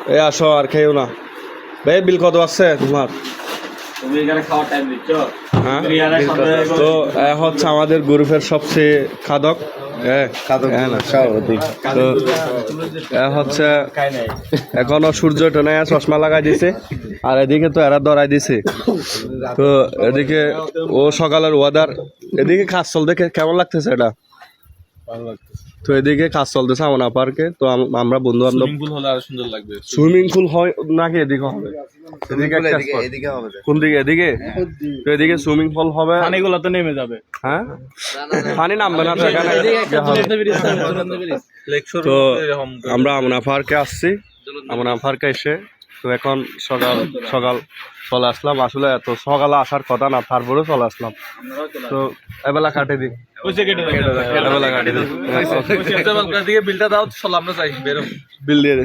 এই আসো আর খেয়েও না ভাই বিল কত আছে তোমার তুমি এখানে খাওয়ার টাইম দিচ্ছ হ্যাঁ তো হচ্ছে আমাদের গ্রুপের সবচেয়ে খাদক তো হচ্ছে এখনো সূর্য টেনে চশমা লাগাই দিছে আর এদিকে তো এরা ধরাই দিছে তো এদিকে ও সকালের ওয়েদার এদিকে কাজ চল দেখে কেমন লাগতেছে এটা তো এদিকে কাজ চলতেছে আমনা পার্কে তো আমরা বন্ধু বান্ধব সুইমিং পুল হয় নাকি এদিকে হবে এদিকে কোন দিকে এদিকে তো এদিকে সুইমিং পুল হবে পানিগুলো তো নেমে যাবে হ্যাঁ পানি নামবে না তো এখানে তো আমরা আমনা পার্কে আসছি আমনা পার্কে এসে তো এখন সকাল সকাল চলে আসলাম আসলে এত সকালে আসার কথা না তারপরে চলে আসলাম তো এবেলা কাটে দিই এবেলা কাটে দিই বিলটা দাও চল আমরা যাই বেরো বিল দিয়ে